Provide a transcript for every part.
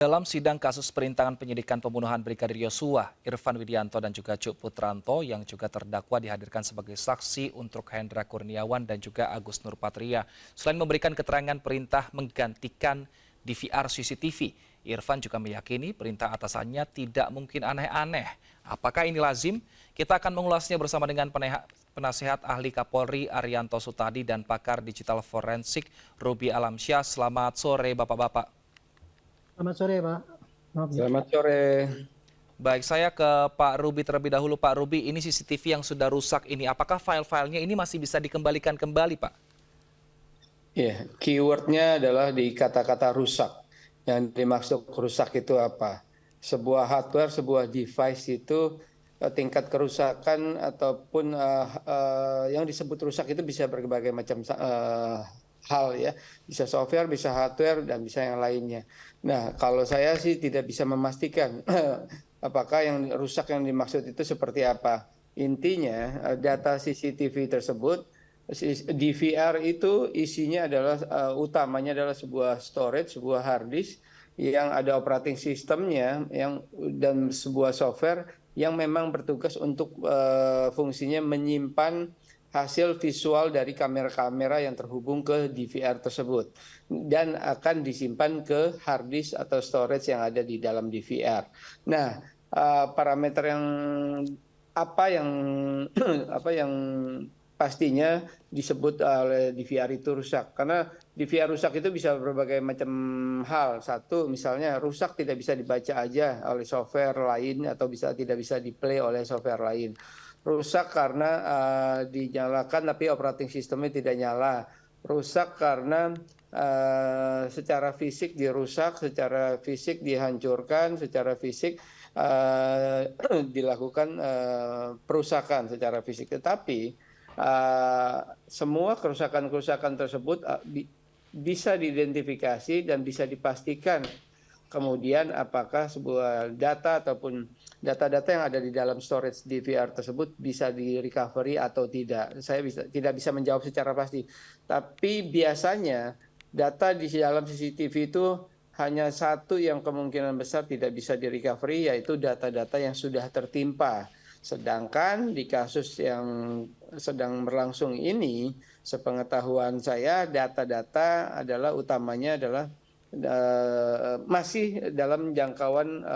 Dalam sidang kasus perintangan penyidikan pembunuhan Brigadir Yosua, Irfan Widianto dan juga Cuk Putranto yang juga terdakwa dihadirkan sebagai saksi untuk Hendra Kurniawan dan juga Agus Nurpatria. Selain memberikan keterangan perintah menggantikan DVR CCTV, Irfan juga meyakini perintah atasannya tidak mungkin aneh-aneh. Apakah ini lazim? Kita akan mengulasnya bersama dengan penasehat ahli Kapolri Arianto Sutadi dan pakar digital forensik Ruby Alamsyah. Selamat sore Bapak-Bapak. Selamat sore, Pak. Selamat sore. Baik, saya ke Pak Ruby terlebih dahulu. Pak Ruby, ini CCTV yang sudah rusak ini, apakah file-filenya ini masih bisa dikembalikan kembali, Pak? Iya, keywordnya adalah di kata-kata rusak. Yang dimaksud rusak itu apa? Sebuah hardware, sebuah device itu tingkat kerusakan ataupun yang disebut rusak itu bisa berbagai macam hal ya, bisa software, bisa hardware, dan bisa yang lainnya. Nah, kalau saya sih tidak bisa memastikan apakah yang rusak yang dimaksud itu seperti apa. Intinya data CCTV tersebut, DVR itu isinya adalah utamanya adalah sebuah storage, sebuah hard disk yang ada operating systemnya dan sebuah software yang memang bertugas untuk fungsinya menyimpan hasil visual dari kamera-kamera yang terhubung ke DVR tersebut dan akan disimpan ke hard disk atau storage yang ada di dalam DVR. Nah, parameter yang apa yang pastinya disebut oleh DVR itu rusak, karena DVR rusak itu bisa berbagai macam hal. Satu, misalnya rusak tidak bisa dibaca aja oleh software lain atau tidak bisa di-play oleh software lain. Rusak karena dinyalakan tapi operating sistemnya tidak nyala. Rusak karena secara fisik dirusak, secara fisik dihancurkan, secara fisik dilakukan perusakan secara fisik. Tetapi semua kerusakan-kerusakan tersebut bisa diidentifikasi dan bisa dipastikan kemudian apakah sebuah data ataupun data-data yang ada di dalam storage DVR tersebut bisa di-recovery atau tidak. Saya tidak bisa menjawab secara pasti. Tapi biasanya data di dalam CCTV itu hanya satu yang kemungkinan besar tidak bisa di-recovery, yaitu data-data yang sudah tertimpa. Sedangkan di kasus yang sedang berlangsung ini, sepengetahuan saya, data-data adalah utamanya adalah masih dalam jangkauan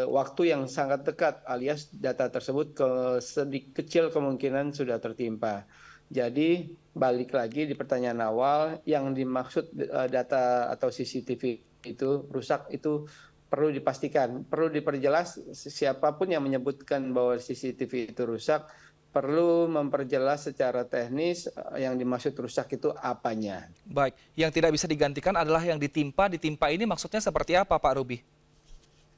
waktu yang sangat dekat, alias data tersebut sedikit kecil kemungkinan sudah tertimpa. Jadi balik lagi di pertanyaan awal, yang dimaksud data atau CCTV itu rusak itu perlu dipastikan, perlu diperjelas. Siapapun yang menyebutkan bahwa CCTV itu rusak perlu memperjelas secara teknis yang dimaksud rusak itu apanya. Baik, yang tidak bisa digantikan adalah yang ditimpa ini maksudnya seperti apa, Pak Ruby?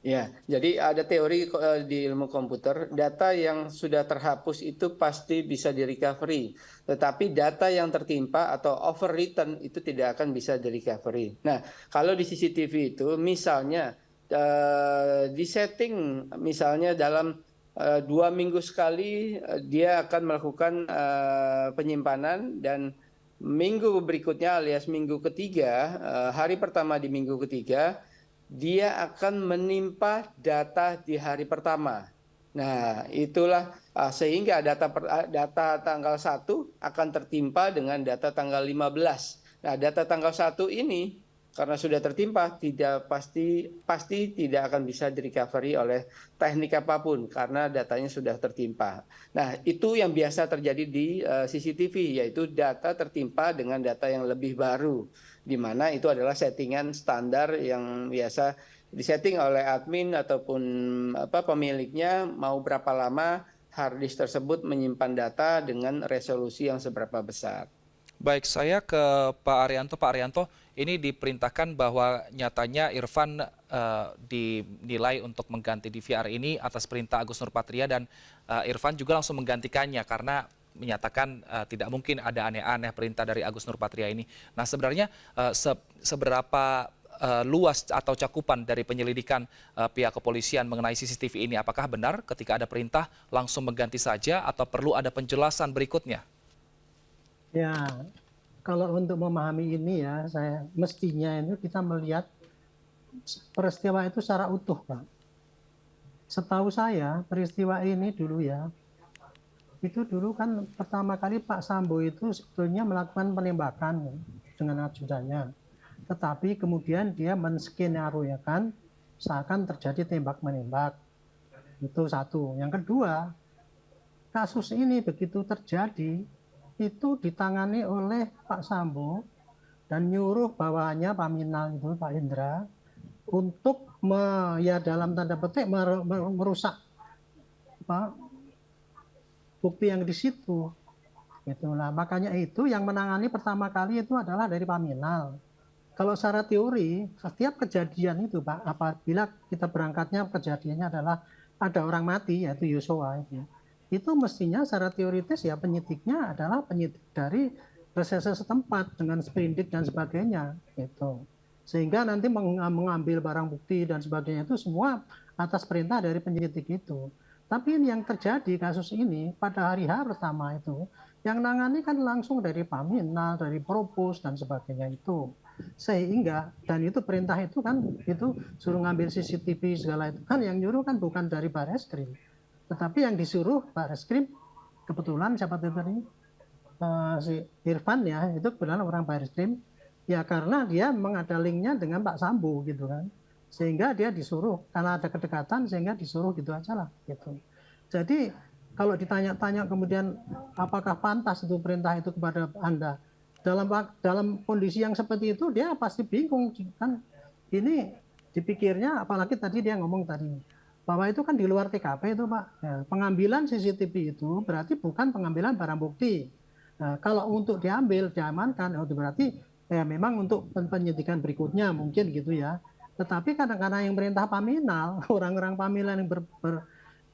Ya, jadi ada teori di ilmu komputer, data yang sudah terhapus itu pasti bisa di-recovery. Tetapi data yang tertimpa atau overwritten itu tidak akan bisa di-recovery. Nah, kalau di CCTV itu misalnya disetting misalnya dalam 2 minggu sekali dia akan melakukan penyimpanan, dan minggu berikutnya alias minggu ketiga, hari pertama di minggu ketiga, dia akan menimpa data di hari pertama. Nah, itulah sehingga data tanggal 1 akan tertimpa dengan data tanggal 15. Nah, data tanggal 1 ini karena sudah tertimpa pasti tidak akan bisa di-recovery oleh teknik apapun karena datanya sudah tertimpa. Nah, itu yang biasa terjadi di CCTV, yaitu data tertimpa dengan data yang lebih baru, di mana itu adalah settingan standar yang biasa disetting oleh admin ataupun pemiliknya, mau berapa lama hard disk tersebut menyimpan data dengan resolusi yang seberapa besar. Baik, saya ke Pak Arianto. Pak Arianto, ini diperintahkan bahwa nyatanya Irfan dinilai untuk mengganti DVR ini atas perintah Agus Nurpatria, dan Irfan juga langsung menggantikannya karena menyatakan tidak mungkin ada aneh-aneh perintah dari Agus Nurpatria ini. Nah, sebenarnya seberapa luas atau cakupan dari penyelidikan pihak kepolisian mengenai CCTV ini? Apakah benar ketika ada perintah langsung mengganti saja atau perlu ada penjelasan berikutnya? Ya, kalau untuk memahami ini ya, mestinya itu kita melihat peristiwa itu secara utuh, Pak. Setahu saya peristiwa ini dulu ya, itu dulu kan pertama kali Pak Sambo itu sebetulnya melakukan penembakan dengan ajudannya. Tetapi kemudian dia menskenariokan seakan terjadi tembak-menembak. Itu satu. Yang kedua, kasus ini begitu terjadi, itu ditangani oleh Pak Sambo dan nyuruh bawahannya Paminal itu Pak Indra untuk ya dalam tanda petik merusak apa, bukti yang di situ. Itulah makanya itu yang menangani pertama kali itu adalah dari Paminal. Kalau secara teori setiap kejadian itu Pak, apabila kita berangkatnya kejadiannya adalah ada orang mati yaitu Yosua itu mestinya secara teoritis ya penyidiknya adalah penyidik dari reserse setempat dengan sprindik dan sebagainya gitu. Sehingga nanti mengambil barang bukti dan sebagainya itu semua atas perintah dari penyidik itu. Tapi ini yang terjadi kasus ini pada hari H pertama itu yang nangani kan langsung dari Paminal, dari Propos dan sebagainya itu. Sehingga dan itu perintah itu kan itu suruh ngambil CCTV segala itu kan yang nyuruh kan bukan dari Barreskrim. Tetapi yang disuruh Barreskrim kebetulan siapa itu tadi? Si Irfan ya, itu kebetulan orang Barreskrim. Ya karena dia mengada linknya dengan Pak Sambo gitu kan. Sehingga dia disuruh karena ada kedekatan sehingga disuruh gitu aja lah gitu. Jadi kalau ditanya-tanya kemudian apakah pantas itu perintah itu kepada Anda dalam kondisi yang seperti itu dia pasti bingung kan. Ini dipikirnya apalagi tadi dia ngomong tadi bahwa itu kan di luar TKP itu Pak. Ya, pengambilan CCTV itu berarti bukan pengambilan barang bukti. Nah, kalau untuk diambil diamankan itu berarti ya memang untuk penyidikan berikutnya mungkin gitu ya. Tetapi kadang-kadang yang perintah Paminal, orang-orang Paminal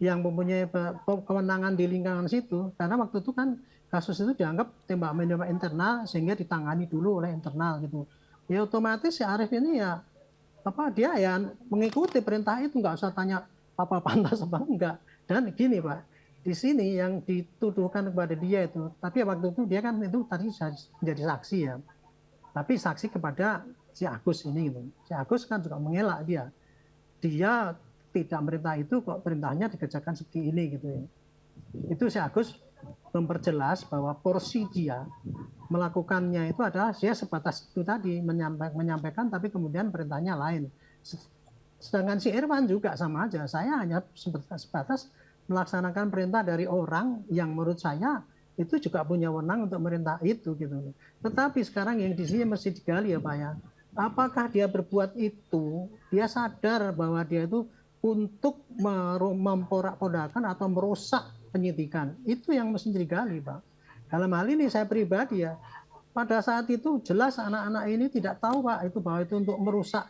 yang mempunyai kewenangan di lingkungan situ, karena waktu itu kan kasus itu dianggap tembak menembak internal sehingga ditangani dulu oleh internal gitu. Ya otomatis si Arief ini ya dia ya mengikuti perintah itu, nggak usah tanya apa pantas apa enggak. Dan gini Pak, di sini yang dituduhkan kepada dia itu, tapi waktu itu dia kan itu tadi menjadi saksi ya. Tapi saksi kepada si Agus ini gitu. Si Agus kan juga mengelak dia. Dia tidak merintah itu kok perintahnya dikerjakan seperti ini gitu ya. Itu si Agus memperjelas bahwa porsi dia melakukannya itu adalah dia sebatas itu tadi menyampaikan tapi kemudian perintahnya lain. Sedangkan si Irfan juga sama aja. Saya hanya sebatas melaksanakan perintah dari orang yang menurut saya itu juga punya wewenang untuk merintah itu gitu. Tetapi sekarang yang di sini mesti digali ya Pak ya. Apakah dia berbuat itu, dia sadar bahwa dia itu untuk memporak-porandakan atau merusak penyidikan. Itu yang mesti digali Pak. Dalam hal ini saya pribadi ya, pada saat itu jelas anak-anak ini tidak tahu Pak itu bahwa itu untuk merusak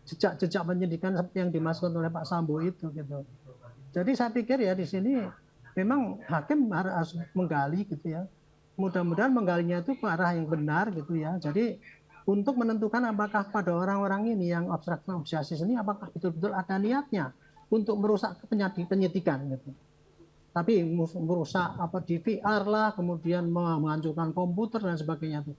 jejak-jejak penyidikan seperti yang dimaksudkan oleh Pak Sambo itu gitu. Jadi saya pikir ya di sini memang hakim harus menggali gitu ya. Mudah-mudahan menggalinya itu ke arah yang benar gitu ya. Jadi untuk menentukan apakah pada orang-orang ini yang obstruction of justice ini apakah betul-betul ada niatnya untuk merusak penyidikan gitu. Tapi merusak DVR lah, kemudian menghancurkan komputer dan sebagainya itu.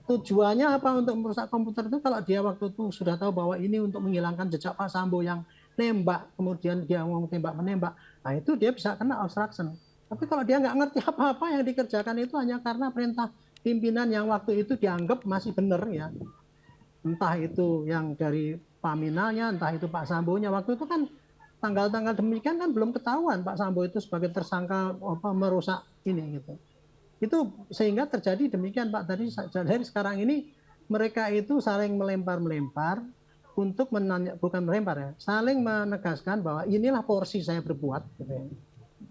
Tujuannya apa untuk merusak komputer itu kalau dia waktu itu sudah tahu bahwa ini untuk menghilangkan jejak Pak Sambo yang nembak, kemudian dia ngomong tembak-menembak, nah itu dia bisa kena obstruction. Tapi kalau dia nggak ngerti apa-apa yang dikerjakan itu hanya karena perintah pimpinan yang waktu itu dianggap masih benar ya. Entah itu yang dari Paminalnya, entah itu Pak Sambonya, waktu itu kan tanggal-tanggal demikian kan belum ketahuan Pak Sambo itu sebagai tersangka merusak ini gitu. Itu sehingga terjadi demikian Pak tadi. Dari sekarang ini mereka itu saling melempar-melempar untuk bukan melempar ya, saling menegaskan bahwa inilah porsi saya berbuat gitu ya.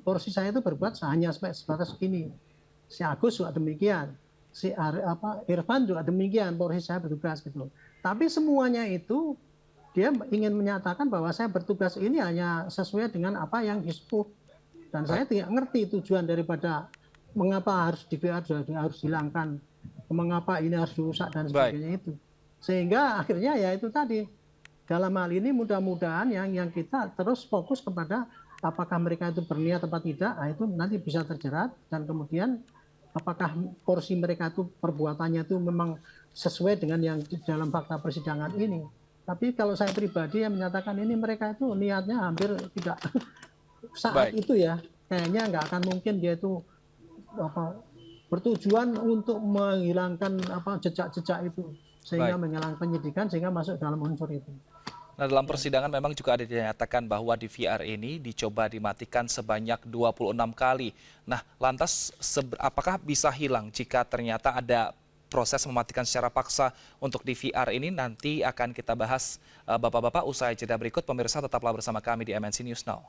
Porsi saya itu berbuat hanya sebatas ini. Si Agus juga demikian, si Irfan juga demikian, porsi saya bertugas gitu. Tapi semuanya itu dia ingin menyatakan bahwa saya bertugas ini hanya sesuai dengan apa yang disebut. Dan saya tidak ngerti tujuan daripada mengapa harus DVR harus hilangkan, mengapa ini harus dirusak dan sebagainya itu. Sehingga akhirnya ya itu tadi, dalam hal ini mudah-mudahan yang kita terus fokus kepada apakah mereka itu berniat atau tidak, nah itu nanti bisa terjerat, dan kemudian apakah porsi mereka itu perbuatannya itu memang sesuai dengan yang di dalam fakta persidangan ini. Tapi kalau saya pribadi yang menyatakan ini mereka itu niatnya hampir tidak saat Baik. itu ya, kayaknya nggak akan mungkin dia itu bertujuan untuk menghilangkan jejak-jejak itu, sehingga Baik. menghilangkan penyidikan sehingga masuk dalam unsur itu. Nah, dalam persidangan memang juga ada dinyatakan bahwa DVR ini dicoba dimatikan sebanyak 26 kali. Nah, lantas apakah bisa hilang jika ternyata ada proses mematikan secara paksa untuk DVR ini? Nanti akan kita bahas Bapak-bapak usai jeda berikut. Pemirsa tetaplah bersama kami di MNC News Now.